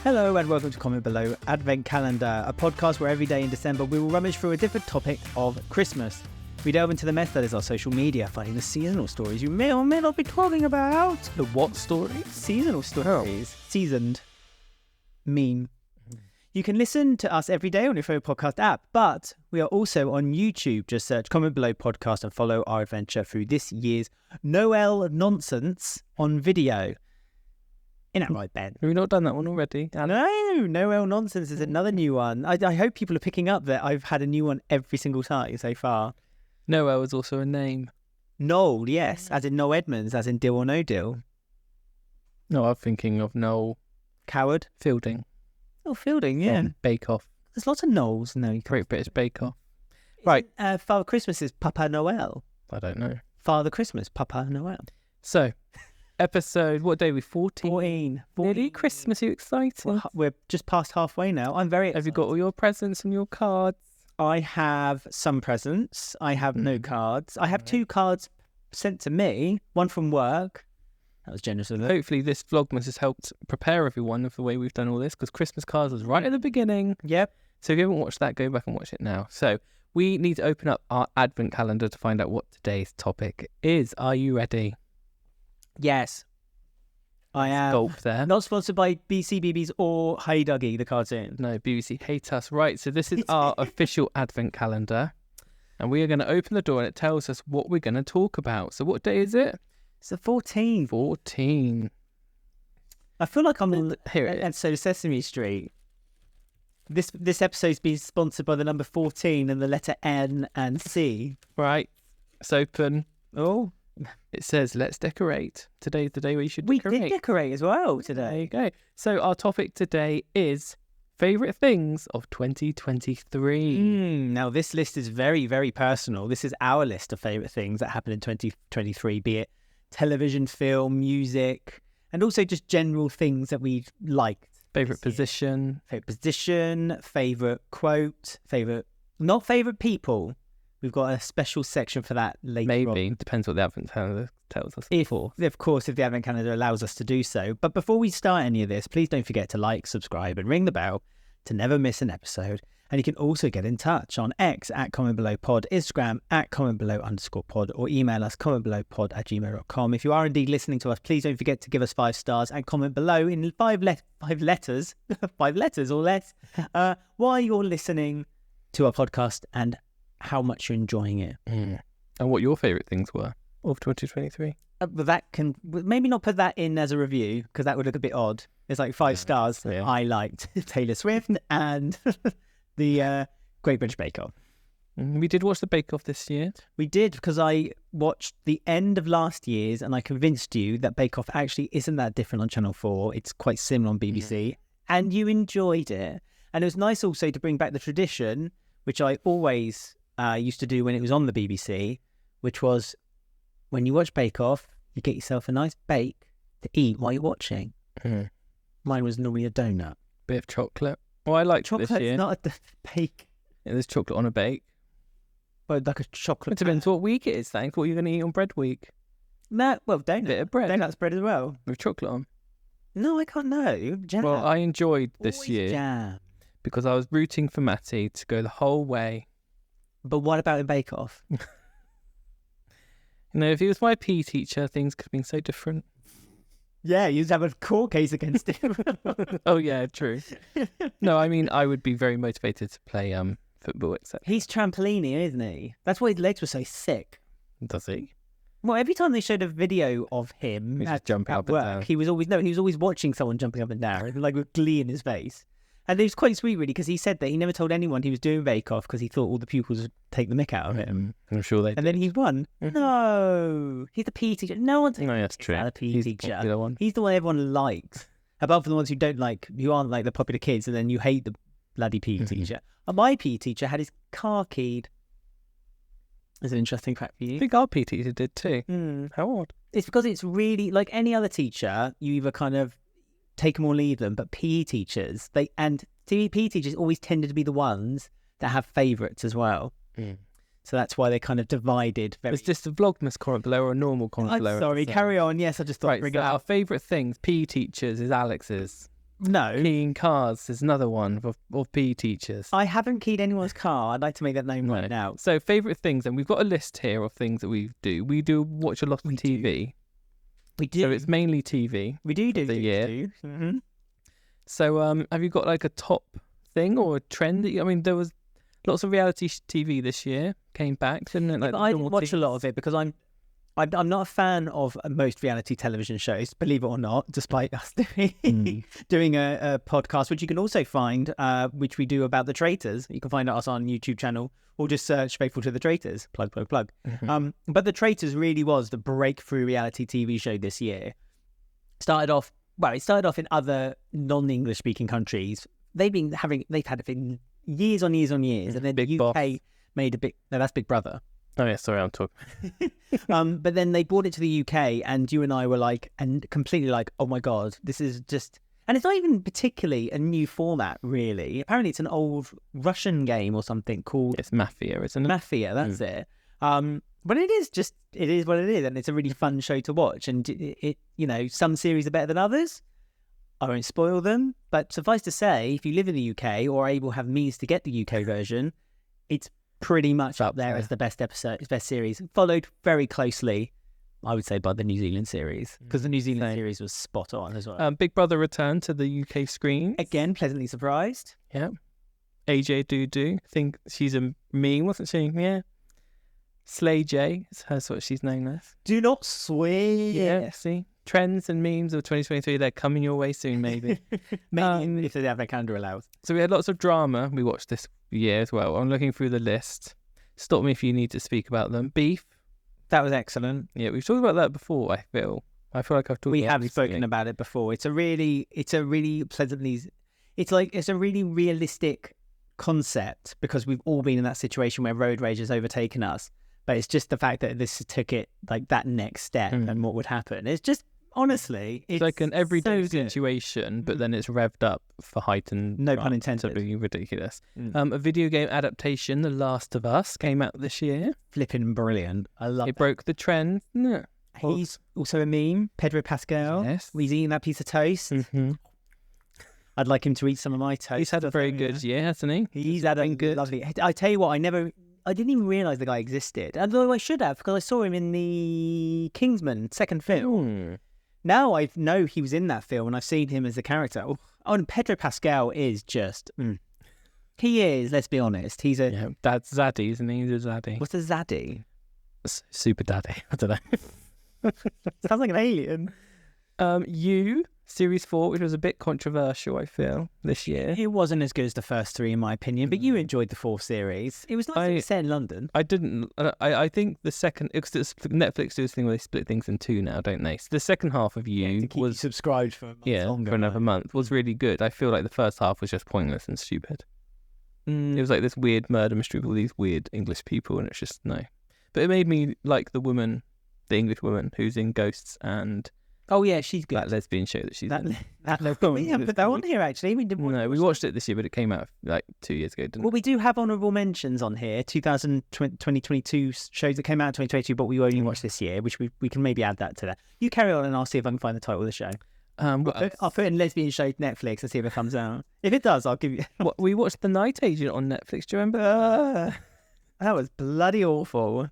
Hello and welcome to Comment Below Advent Calendar, a podcast where every day in December we will rummage through a different topic of Christmas. We delve into the mess that is our social media, finding the seasonal stories you may or may not be talking about. The what stories? Seasonal stories. Seasoned. Meme. You can listen to us every day on your favourite podcast app, but we are also on YouTube. Just search Comment Below Podcast and follow our adventure through this year's Noel nonsense on video. Isn't that right, Ben? Have we not done that one already? No, Noel nonsense is another new one. I hope people are picking up that I've had a new one every single time so far. Noel is also a name. Noel, yes, as in Noel Edmonds, as in Deal or No Deal. No, I'm thinking of Noel Coward. Fielding. Oh, Fielding, yeah. From Bake Off. There's lots of Noels. No, Great British Bake Off. right. Father Christmas is Papa Noel. I don't know. Father Christmas, Papa Noel. So, episode, what day are we? 14? 14. Nearly Christmas, are you excited? We're just past halfway now. I'm very excited. Have you got all your presents and your cards? I have some presents. I have no cards. I have 2 cards sent to me, one from work. That was generous of them. Hopefully this Vlogmas has helped prepare everyone of the way we've done all this, because Christmas cards was right at the beginning. Yep. So if you haven't watched that, go back and watch it now. So we need to open up our advent calendar to find out what today's topic is. Are you ready? Yes. I am. Gulp there. Not sponsored by BCBBs or Hey Dougie, the cartoon. No, BBC hate us. Right, so this is our official advent calendar. And we are going to open the door and it tells us what we're going to talk about. So what day is it? It's the 14th. 14. I feel like I'm in Here it is. and so Sesame Street. This episode's been sponsored by the number 14 and the letter N and C. Right, it's open. Oh, It says, let's decorate. Today's the day where you should we decorate. did decorate as well There today. you go. So our topic today is favourite things of 2023. Now, this list is very, very personal. This is our list of favourite things that happened in 2023, be it television, film, music, and also just general things that we liked. Favourite this year. position. Favourite position, favourite quote, not favourite people. We've got a special section for that later Maybe. on. Depends what the advent calendar tells us. If the Advent Calendar allows us to do so. But before we start any of this, please don't forget to like, subscribe and ring the bell to never miss an episode. And you can also get in touch on X at commentbelowpod, Instagram at commentbelow_pod, or email us commentbelowpod@gmail.com. If you are indeed listening to us, please don't forget to give us 5 stars and comment below in 5 letters, 5 letters or less, why you're listening to our podcast and how much you're enjoying it. And what your favourite things were of 2023. But that can maybe not put that in as a review because that would look a bit odd. It's like 5 stars. Yeah. I liked Taylor Swift and the Great British Bake Off. We did watch the Bake Off this year. We did because I watched the end of last year's and I convinced you that Bake Off actually isn't that different on Channel 4. It's quite similar on BBC and you enjoyed it. And it was nice also to bring back the tradition, which I always used to do when it was on the BBC, which was when you watch Bake Off, you get yourself a nice bake to eat while you're watching. Mine was normally a donut. Bit of chocolate. Well, I liked Chocolate this year. is not a bake, Yeah, there's chocolate on a bake. but like a chocolate. It depends what week it is, thanks. What are you going to eat on bread week? No, well, donut. Bit of bread. Donut's bread as well. With chocolate on. No, I can't know. Jam. Well, I enjoyed this Always year jam. because I was rooting for Matty to go the whole way. But what about in Bake Off? You know, if he was my PE teacher, things could have been so different. Yeah, you used to have a court case against him. Oh, yeah, true. No, I mean, I would be very motivated to play football, etc. He's trampolining, isn't he? That's why his legs were so sick. Does he? Well, every time they showed a video of him He's just jumping at up and work, down. he was always watching someone jumping up and down, like with glee in his face. And it was quite sweet, really, because he said that he never told anyone he was doing Bake Off because he thought all the pupils would take the mick out of it. I'm sure they And then he won. Mhm. No, he's the PE teacher. No one takes No, that's true. the PE He's the teacher. popular one. He's the one everyone likes. Apart from the ones who don't like, who aren't like the popular kids, and then you hate the bloody PE teacher. And my PE teacher had his car keyed. That's an interesting fact for I you. think our PE teacher did too. How odd. It's because it's really like any other teacher, you either kind of take them or leave them, but PE teachers, PE teachers always tended to be the ones that have favourites as well. So that's why they kind of divided. Is this the Vlogmas comment below or a normal comment I'm below? sorry, carry on. Yes, I just thought Right, bring so it our up. favourite things, PE teachers, is Alex's. No. Keying cars is another one of PE teachers. I haven't keyed anyone's car. I'd like to make that known right No. now. So favourite things, and we've got a list here of things that we do. We do watch a lot of TV. We do. So it's mainly TV. We do the year. Mm-hmm. So have you got like a top thing or a trend? I mean, there was lots of reality TV this year came back, didn't it? Like But I didn't watch a lot of it because I'm not a fan of most reality television shows, believe it or not, despite us doing a podcast, which you can also find, which we do about the Traitors. You can find us on YouTube channel or just search Faithful to the Traitors. Plug, plug, plug. But the Traitors really was the breakthrough reality TV show this year. It started off in other non-English speaking countries. They've had it for years on years on years. And then Big the UK Boss. made a big... No, that's Big Brother. Oh yeah, sorry, I'm talking. But then they brought it to the UK, and you and I were like, and completely like, oh my God, this is just... And it's not even particularly a new format, really. Apparently it's an old Russian game or something called It's Mafia, isn't it? Mafia, that's it. But it is what it is, and it's a really fun show to watch. And it some series are better than others. I won't spoil them, but suffice to say, if you live in the UK or are able to have means to get the UK version, it's pretty much up there as the best series, followed very closely, I would say, by the New Zealand series, because the New Zealand series was spot on as well. Big Brother returned to the UK screen. Again, pleasantly surprised. Yeah. AJ Dudu, I think she's a meme, wasn't she? Yeah. Slay J, that's what she's known as. Do not swear. Yeah, see? Trends and memes of 2023, they're coming your way soon, maybe. Maybe if the advent calendar allows. So we had lots of drama we watched this year as well. I'm looking through the list. Stop me if you need to speak about them. Beef. That was excellent. Yeah, we've talked about that before, I feel like I've talked We about have it spoken recently. about it before. It's a really realistic concept, because we've all been in that situation where road rage has overtaken us. But it's just the fact that this took it like that next step and what would happen. It's just, honestly, It's like an everyday so good. situation, but then it's revved up for heightened. No pun drama. intended. It's absolutely ridiculous. A video game adaptation, The Last of Us, came out this year. Flipping brilliant. I love It it. broke the trend. Yeah. He's also a meme, Pedro Pascal. Yes. He's eating that piece of toast. Mm-hmm. I'd like him to eat some of my toast. He's had a very good year, hasn't he? He's had a good. lovely... I tell you what, I didn't even realise the guy existed. Although I should have, because I saw him in the Kingsman second film. Now I know he was in that film, and I've seen him as a character. Oh, and Pedro Pascal is just... He is, let's be honest. He's a... Yeah, that's Zaddy, isn't he? He's a Zaddy. What's a zaddy? Super daddy. I don't know. Sounds like an alien. You, Series 4, which was a bit controversial, I feel, this year. It wasn't as good as the first three, in my opinion, but you enjoyed the fourth series. It was nice that it was set in London. I didn't. I think the second, because Netflix do this thing where they split things in two now, don't they? So the second half of You to keep you was subscribed for a month longer, for another month was really good. I feel like the first half was just pointless and stupid. It was like this weird murder mystery with all these weird English people, and it's just no. But it made me like the English woman who's in Ghosts and Oh yeah, she's good. that lesbian show that she's in. We haven't put that on here actually. We didn't. No, we watched it this year, but it came out like 2 years ago, didn't Well, it? we do have honourable mentions on here. 2022 shows that came out in 2022, but we only watched this year, which we can maybe add that to that. You carry on, and I'll see if I can find the title of the show. I'll put in lesbian show Netflix and see if it comes out. If it does, I'll give you. We watched The Night Agent on Netflix. Do you remember? That was bloody awful.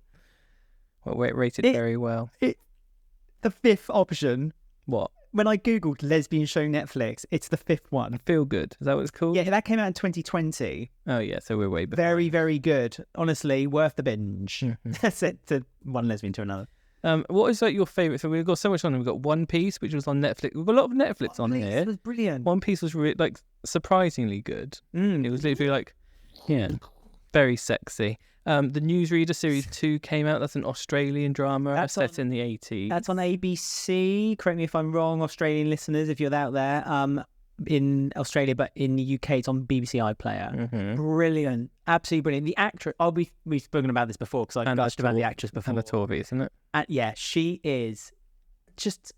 Well, it rated very well. The fifth option. What? When I googled lesbian show Netflix, it's the fifth one. Feel Good. Is that what it's called? Yeah, that came out in 2020. Oh yeah, so we're way behind. Very, very good. Honestly, worth the binge. That's it, to one lesbian to another. What is like your favourite? So we've got so much on. We've got One Piece, which was on Netflix. We've got a lot of Netflix on here. It was brilliant. One Piece was like surprisingly good. It was literally like, very sexy. The Newsreader Series 2 came out. That's an Australian drama set in the 80s. That's on ABC. Correct me if I'm wrong, Australian listeners, if you're out there. In Australia, but in the UK, it's on BBC iPlayer. Brilliant. Absolutely brilliant. The actress, we've spoken about this before because I've gushed about the actress before. Anna Torvey, isn't it? And yeah, she is just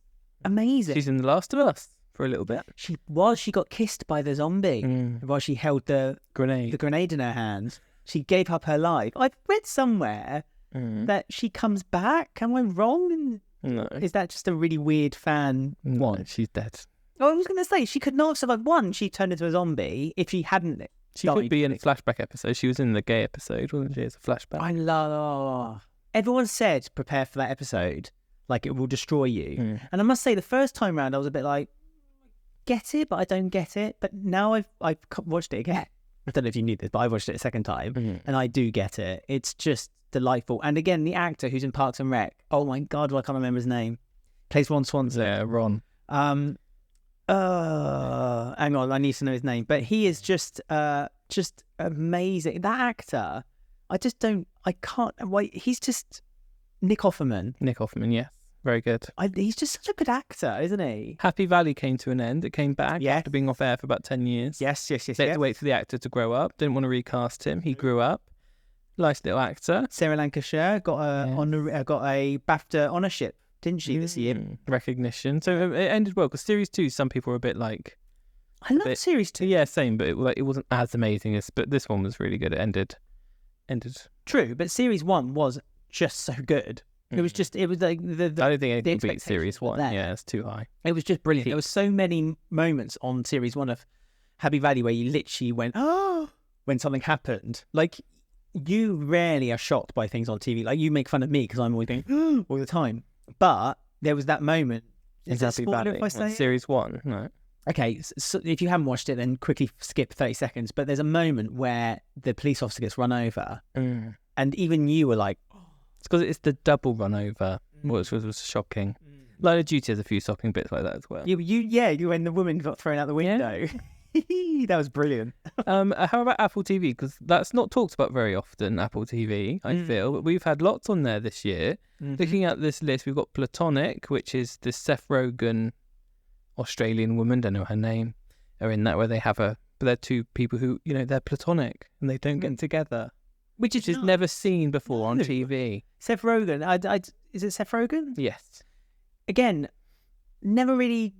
amazing. She's in The Last of Us for a little bit. She got kissed by the zombie while she held the grenade in her hand. She gave up her life. I've read somewhere that she comes back. Am I wrong? No. Is that just a really weird fan? No, she's dead. I was going to say, she could not have survived. One, she turned into a zombie if she hadn't. She could be in a flashback episode. She was in the gay episode, wasn't she? As a flashback. I love. Everyone said prepare for that episode, like it will destroy you. And I must say, the first time round, I was a bit like, get it, but I don't get it. But now I've watched it again. I don't know if you knew this, but I watched it a second time, and I do get it. It's just delightful. And again, the actor who's in Parks and Rec. Oh my God, I can't remember his name. Plays Ron Swanson. Yeah, Ron. Hang on, I need to know his name. But he is just amazing. That actor, I can't wait. He's just Nick Offerman. Nick Offerman, yes. Very good. He's just such a good actor, isn't he? Happy Valley came to an end. It came back after being off air for about 10 years. Yes. They had to wait for the actor to grow up. Didn't want to recast him. He grew up. Nice little actor. Sarah Lancashire got a BAFTA honourship, didn't she, this year? Recognition. So it ended well, because Series 2, some people were a bit like... I love Series 2. Yeah, same, but it wasn't as amazing as... But this one was really good. It ended. True, but Series 1 was just so good. It was like the I don't think anything beat Series 1. Yeah, it's too high. It was just brilliant. There was so many moments on Series 1 of Happy Valley where you literally went, oh, when something happened. Like, you rarely are shocked by things on TV. Like, you make fun of me because I'm always going, oh, all the time. But there was that moment. Is that spoiler if I say Series 1? No. Okay, so if you haven't watched it, then quickly skip 30 seconds. But there's a moment where the police officer gets run over. And even you were like, it's because it's the double run over, which was shocking. Line of Duty has a few shocking bits like that as well. You when the woman got thrown out the window. Yeah. That was brilliant. How about Apple TV? Because that's not talked about very often, Apple TV, I feel. But we've had lots on there this year. Looking at this list, we've got Platonic, which is the Seth Rogen Australian woman, don't know her name, are in that, where they have but they're two people who, they're platonic and they don't get together. Which is never seen before on TV. Seth Rogen. Is it Seth Rogen? Yes. Again, never really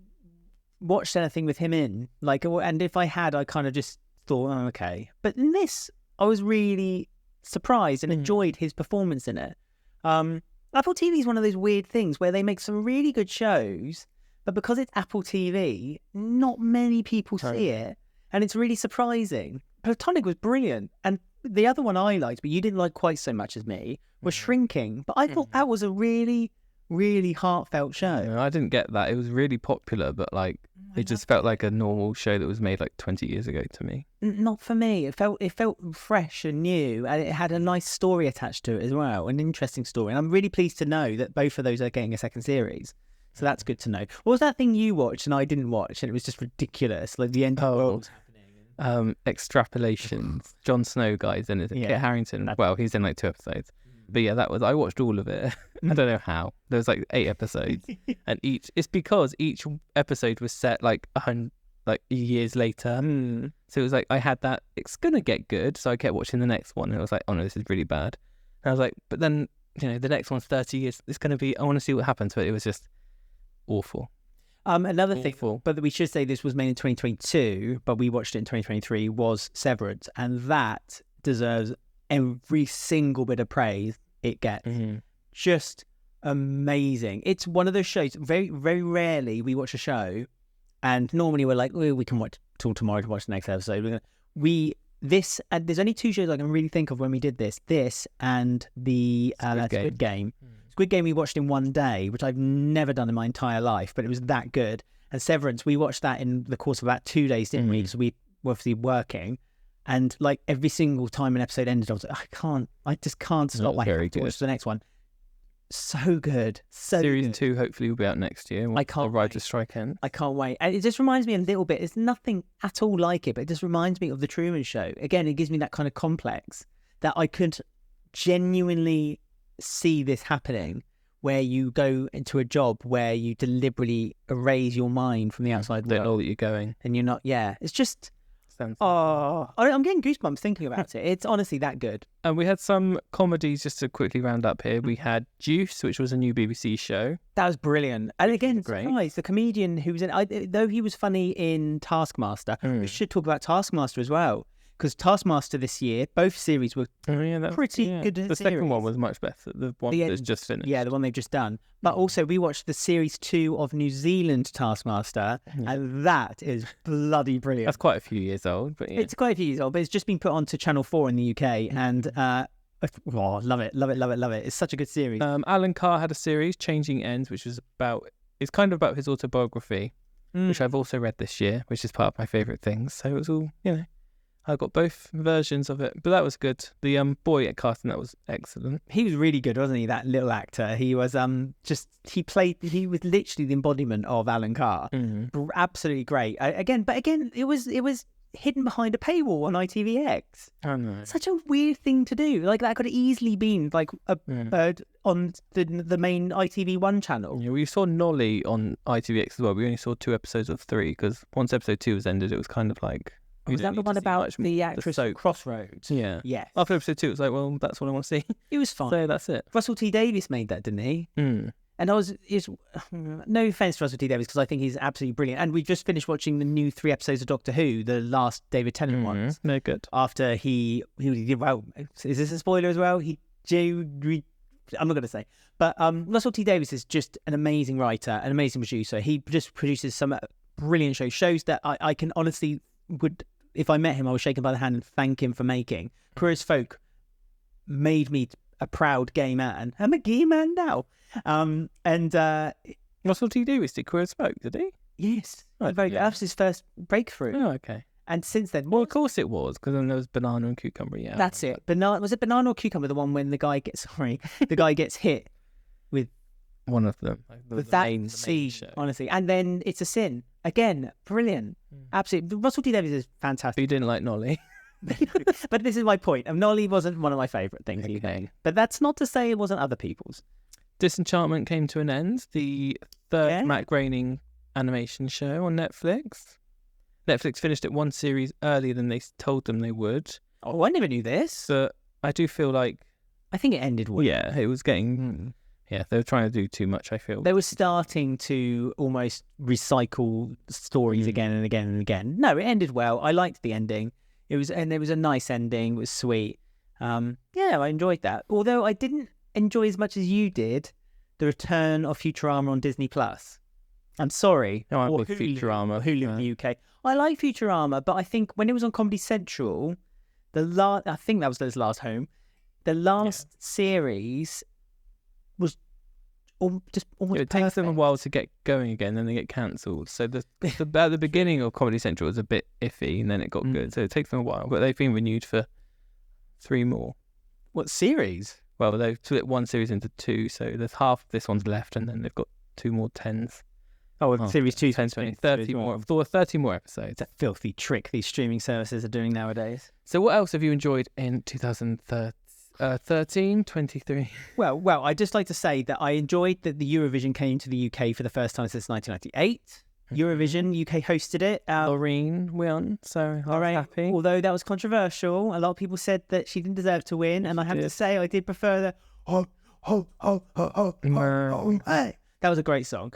watched anything with him in. And if I had, I kind of just thought, oh, okay. But in this, I was really surprised and enjoyed his performance in it. Apple TV is one of those weird things where they make some really good shows, but because it's Apple TV, not many people see it. And it's really surprising. Platonic was brilliant. And the other one I liked, but you didn't like quite so much as me, was Shrinking. But I thought that was a really, really heartfelt show. No, I didn't get that. It was really popular, but it just felt like a normal show that was made 20 years ago to me. Not for me. It felt fresh and new, and it had a nice story attached to it as well, an interesting story. And I'm really pleased to know that both of those are getting a second series. So that's good to know. What was that thing you watched and I didn't watch, and it was just ridiculous, like the end of the world? Extrapolations. Jon Snow guys in it. Kit Harington. Well, he's in 2 episodes. But yeah, I watched all of it. I don't know how. There was 8 episodes, and it's because each episode was set years later. So it was I had that. It's gonna get good, so I kept watching the next one, and I was like, oh no, this is really bad. And I was like, but then the next one's 30 years. It's gonna be. I want to see what happens, but it was just awful. Another thing, but we should say this was made in 2022, but we watched it in 2023, was Severance, and that deserves every single bit of praise it gets. Just amazing. It's one of those shows, very, very rarely we watch a show, and normally we're like, oh, we can watch till tomorrow to watch the next episode. There's only 2 shows I can really think of when we did this and the Squid Game. Squid Game we watched in one day, which I've never done in my entire life, but it was that good. And Severance, we watched that in the course of about 2 days, didn't we? Because we were obviously working. And every single time an episode ended, I was like, I just can't stop. I have to watch the next one. So good. Series 2 hopefully will be out next year. I can't ride to strike end. I can't wait. And it just reminds me a little bit, it's nothing at all like it, but it just reminds me of The Truman Show. Again, it gives me that kind of complex that I could genuinely see this happening, where you go into a job where you deliberately erase your mind from the outside world. Don't know that you're going. And you're not, it's just... I'm getting goosebumps thinking about it. It's honestly that good. And we had some comedies just to quickly round up here. We had Juice, which was a new BBC show. That was brilliant. And again, surprise, the comedian who was in, though he was funny in Taskmaster, we should talk about Taskmaster as well. because Taskmaster this year, both series were that's pretty good. The second one was much better. The one that's just finished. Yeah, the one they've just done. But also, we watched the series 2 of New Zealand Taskmaster, and that is bloody brilliant. That's quite a few years old, but yeah. It's quite a few years old, but it's just been put onto Channel 4 in the UK, and love it. It's such a good series. Alan Carr had a series, Changing Ends, which was it's kind of about his autobiography, which I've also read this year, which is part of my favourite things. So it was all, I got both versions of it, but that was good. The boy at casting, that was excellent. He was really good, wasn't he? That little actor. He was he was literally the embodiment of Alan Carr. Absolutely great. Again, it was hidden behind a paywall on ITVX. I know. Such a weird thing to do. Like, that could have easily been like a bird on the main ITV1 channel. Yeah, we saw Nolly on ITVX as well. We only saw 2 episodes of 3 because once episode 2 was ended, it was kind of like. Was that the one about the actress from Crossroads? Yeah. Yes. After episode 2, it was like, well, that's what I want to see. It was fun. So that's it. Russell T Davies made that, didn't he? And no offense to Russell T Davies, because I think he's absolutely brilliant. And we've just finished watching the new 3 episodes of Doctor Who, the last David Tennant ones. They're good. After he did, well, is this a spoiler as well? I'm not going to say. But Russell T Davies is just an amazing writer, an amazing producer. He just produces some brilliant shows that I can honestly if I met him, I was shaken by the hand and thank him for making. Queer as Folk made me a proud gay man. I'm a gay man now. Russell T Davies did Queer as Folk, did he? Yes. That was his first breakthrough. Oh, okay. And since then... Well, of course it was, because then there was Banana and Cucumber, yeah. That's it. Was it Banana or Cucumber, the one when the guy gets hit with... One of them. With that scene, honestly. And then It's a Sin. Again, brilliant. Absolutely. Russell T Davies is fantastic. But you didn't like Nolly. But this is my point. Nolly wasn't one of my favourite things either. But that's not to say it wasn't other people's. Disenchantment came to an end. The third Matt Groening animation show on Netflix. Netflix finished it 1 series earlier than they told them they would. Oh, I never knew this. But I do feel like... I think it ended well. Yeah, it was getting... Yeah, they were trying to do too much, I feel. They were starting to almost recycle stories again and again and again. No, it ended well. I liked the ending. It was a nice ending. It was sweet. I enjoyed that. Although I didn't enjoy as much as you did the return of Futurama on Disney Plus. I'm sorry. No, I like Futurama. Hulu in the UK. I like Futurama, but I think when it was on Comedy Central, I think that was his last home. The last series was just almost it takes them a while to get going again, then they get cancelled. So at the beginning of Comedy Central was a bit iffy, and then it got good. So it takes them a while, but they've been renewed for 3 more. What series? Well, they've split 1 series into 2, so there's half this one's left, and then they've got 2 more 10s. Series 2, 10, 20, 30 more. 30 more episodes. It's a filthy trick these streaming services are doing nowadays. So what else have you enjoyed in 2013, 23? Well, I'd just like to say that I enjoyed that the Eurovision came to the UK for the first time since 1998. Eurovision, UK hosted it. Loreen won, so I was happy. Although that was controversial. A lot of people said that she didn't deserve to win, and I have to say I did prefer the hey. That was a great song.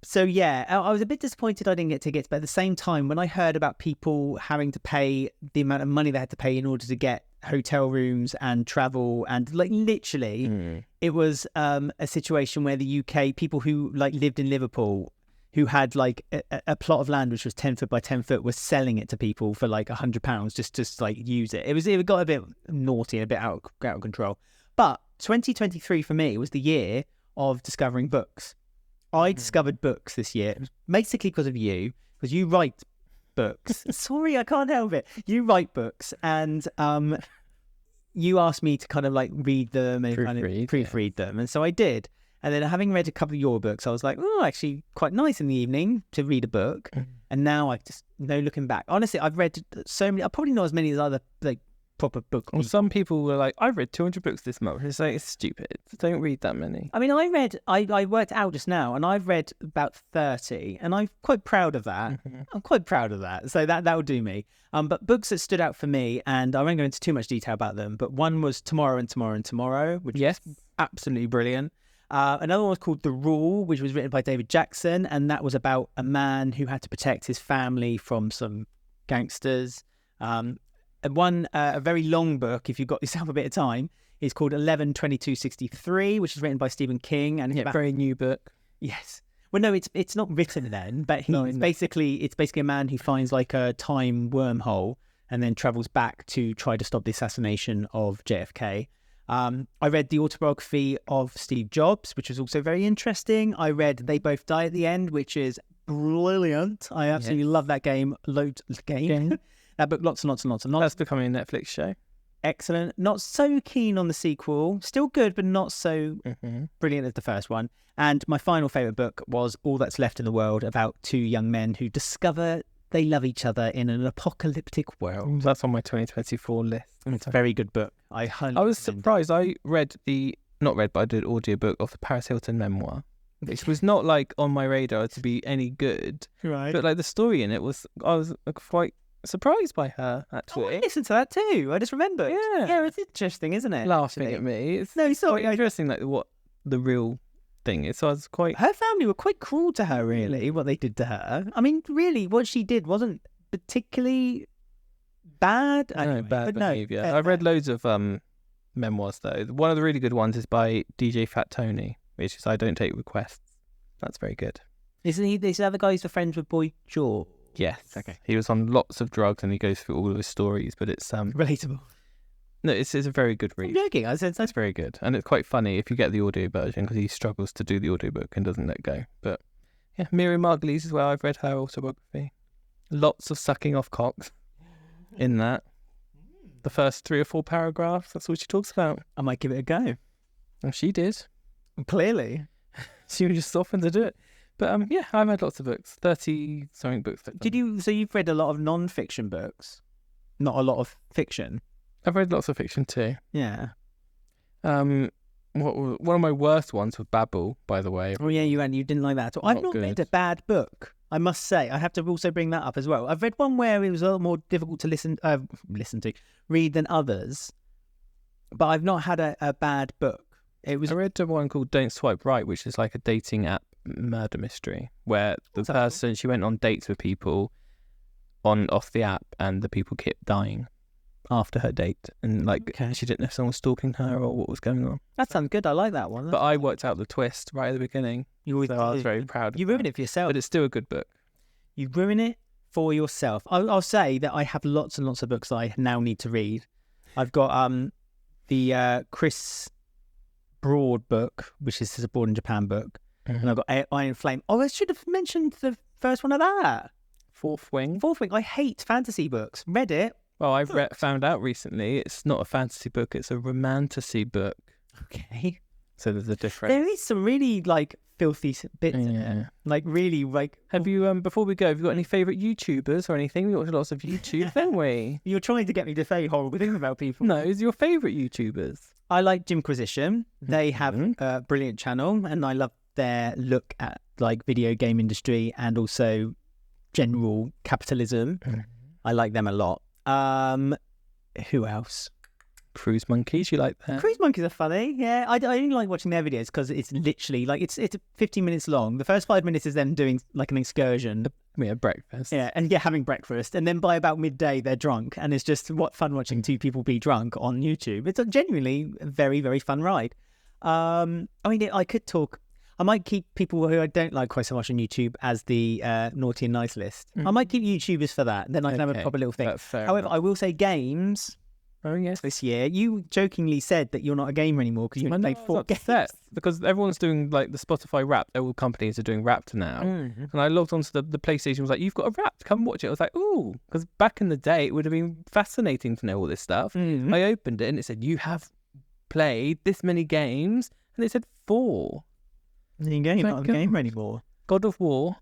So yeah, I was a bit disappointed I didn't get tickets, but at the same time, when I heard about people having to pay the amount of money they had to pay in order to get hotel rooms and travel, and like literally, it was a situation where the UK people who like lived in Liverpool, who had like a plot of land which was 10 foot by 10 foot, was selling it to people for like £100 just to like use it. It got a bit naughty and a bit out of control. But 2023 for me was the year of discovering books. I discovered books this year, basically because of you, because you write books. Sorry, I can't help it. You write books, and you asked me to kind of like read them and kind of proofread them, and so I did. And then having read a couple of your books, I was like, oh, actually quite nice in the evening to read a book. And now I just, no looking back. Honestly, I've read so many, probably not as many as other like proper book people. Well, some people were like, I've read 200 books this month. It's like, it's stupid. Don't read that many. I mean, I worked out just now, and I've read about 30, and I'm quite proud of that. I'm quite proud of that. So that will do me. But books that stood out for me, and I won't go into too much detail about them, but one was Tomorrow and Tomorrow and Tomorrow, which is absolutely brilliant. Another one was called The Rule, which was written by David Jackson, and that was about a man who had to protect his family from some gangsters. And one, a very long book, if you've got yourself a bit of time, is called 11/22/63, which is written by Stephen King. And it's very new book. Yes. Well, no, it's not written then, but it's basically a man who finds like a time wormhole and then travels back to try to stop the assassination of JFK. I read the autobiography of Steve Jobs, which was also very interesting. I read They Both Die at the End, which is brilliant. I absolutely love that game. That book, lots and lots and lots and lots. That's becoming a Netflix show. Excellent. Not so keen on the sequel. Still good, but not so brilliant as the first one. And my final favourite book was All That's Left in the World, about two young men who discover they love each other in an apocalyptic world. That's on my 2024 list. It's a very good book. I was surprised. I read but I did audiobook of the Paris Hilton memoir, which was not like on my radar to be any good. Right. But like the story in it I was quite surprised by her, actually. I listened to that too. I just remembered. Yeah, it's interesting, isn't it? Laughing at me. It's sorry. interesting, like what the real thing is. So I was quite. Her family were quite cruel to her, really. What they did to her. I mean, really, what she did wasn't particularly bad. Anyway, bad behaviour. I've read loads of memoirs though. One of the really good ones is by DJ Fat Tony, which is I Don't Take Requests. That's very good. Isn't he? This other guy who's the friends with Boy George. Yes. Okay. He was on lots of drugs and he goes through all of his stories, but it's relatable. No, it's a very good read. I'm joking. I said that's very good, and it's quite funny if you get the audio version because he struggles to do the audiobook and doesn't let go. But yeah, Miriam Margolyes as well. I've read her autobiography. Lots of sucking off cocks in that. The first 3 or 4 paragraphs. That's what she talks about. I might give it a go. And she did. Clearly, she was just often to do it. But yeah, I've read lots of books. 30-something books. Did you? So you've read a lot of non-fiction books, not a lot of fiction. I've read lots of fiction too. Yeah. One of my worst ones was Babel, by the way. Oh yeah, you didn't like that at all. I've not read a bad book, I must say. I have to also bring that up as well. I've read one where it was a lot more difficult to read than others, but I've not had a bad book. I read one called Don't Swipe Right, which is like a dating app murder mystery where the person, she went on dates with people off the app and the people kept dying after her date, and she didn't know if someone was stalking her or what was going on. That sounds good. I like that one. But I worked out the twist right at the beginning. I was very proud of you ruin it for yourself. But it's still a good book. You ruin it for yourself. I'll say that I have lots and lots of books that I now need to read. I've got the Chris Broad book, which is a Born in Japan book. And I've got Iron Flame. Oh, I should have mentioned the first one of that. Fourth Wing. I hate fantasy books. Read it. Well, I've found out recently it's not a fantasy book, it's a romantasy book. Okay. So there's a difference. There is some really, filthy bits in there. Really, Have you, before we go, have you got any favourite YouTubers or anything? We watch lots of YouTube, don't we? You're trying to get me to say horrible things about people. No, who's your favourite YouTubers? I like Jimquisition. They have a brilliant channel, and I love their look at, video game industry and also general capitalism. I like them a lot. Who else? Cruise Monkeys, you like that? Cruise Monkeys are funny, yeah. I only like watching their videos because it's literally it's 15 minutes long. The first 5 minutes is them doing an excursion. Breakfast. Yeah, and having breakfast, and then by about midday they're drunk, and it's just fun watching two people be drunk on YouTube. It's genuinely a very, very fun ride. I could talk. I might keep people who I don't like quite so much on YouTube as the naughty and nice list. I might keep YouTubers for that. Then I can have a proper little thing. However, enough. I will say games. Oh yes. This year, you jokingly said that you're not a gamer anymore because you played 4 games. Because everyone's doing the Spotify Wrapped. All companies are doing Wrapped now, and I logged onto the PlayStation. Was like, "You've got a Wrapped. Come watch it." I was like, "Ooh," because back in the day, it would have been fascinating to know all this stuff. I opened it and it said, "You have played this many games," and it said 4. You're not a gamer anymore. God of War,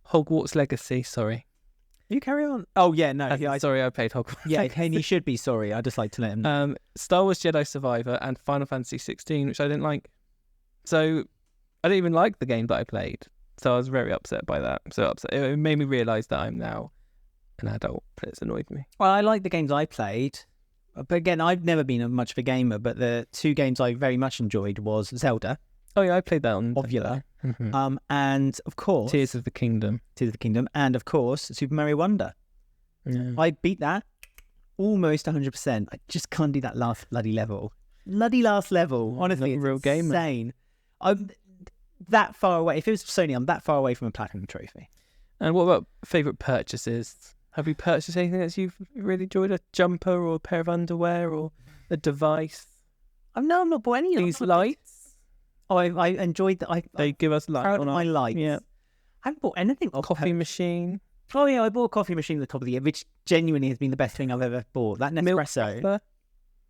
Hogwarts Legacy. Sorry. You carry on. Oh yeah, no. Sorry, I played Hogwarts. Yeah, and he should be sorry. I just like to let him know. Star Wars Jedi Survivor and Final Fantasy 16, which I didn't like. So I didn't even like the game that I played. So I was very upset by that. So upset. It made me realise that I'm now an adult. It's annoyed me. Well, I like the games I played. But again, I've never been much of a gamer. But the 2 games I very much enjoyed was Zelda. Oh yeah, I played that on Ovula. And of course Tears of the Kingdom, and of course Super Mario Wonder. Yeah. I beat that almost 100%. I just can't do that last bloody level. Bloody last level. Honestly, Not a it's real gamer. insane. I'm that far away. If it was Sony, I'm that far away from a platinum trophy. And what about favourite purchases? Have you purchased anything that you've really enjoyed? A jumper or a pair of underwear or a device? I'm not bought any of These lights? Oh, I enjoyed that. They give us light Proud on of my our lights. Yeah. I haven't bought anything. Coffee machine. Oh yeah, I bought a coffee machine at the top of the year, which genuinely has been the best thing I've ever bought. That Milk Nespresso. frother.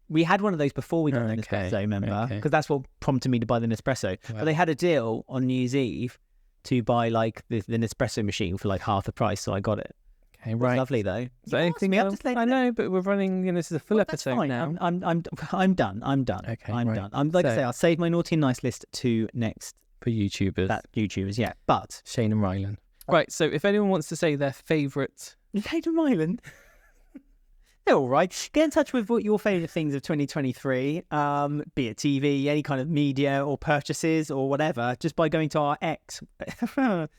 We had one of those before we got the Okay, Nespresso, remember? okay. Because that's what prompted me to buy the Nespresso. Wow. But they had a deal on New Year's Eve to buy like the Nespresso machine for like half the price, so I got it. Okay, It was right. lovely though. Is there anything me up else? to say I know, but we're running. This is a full Well, that's episode fine. now. I'm done. Okay, I'm right. done. I'm like I So- say, I'll save my naughty and nice list to next For YouTubers, that YouTubers. Yeah, but Shane and Ryland. Right. So if anyone wants to say their favourite, Hayden Island. They're all right. Get in touch with what your favourite things of 2023, be it TV, any kind of media or purchases or whatever, just by going to our X, our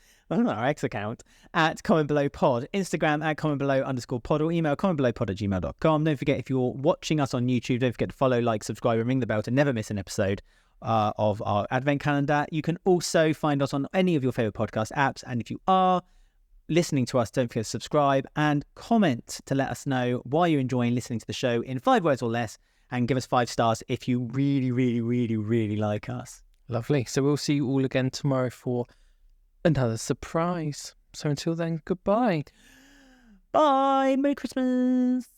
X account at comment below pod, Instagram at comment below _pod, or email commentbelowpod@gmail.com. Don't forget, if you're watching us on YouTube, don't forget to follow, like, subscribe, and ring the bell to never miss an episode of our advent calendar. You can also find us on any of your favourite podcast apps, and if you are listening to us, don't forget to subscribe and comment to let us know why you're enjoying listening to the show in 5 words or less, and give us 5 stars if you really, really, really, really like us. lovely. So we'll see you all again tomorrow for another surprise. So until then, goodbye. Bye. Merry Christmas.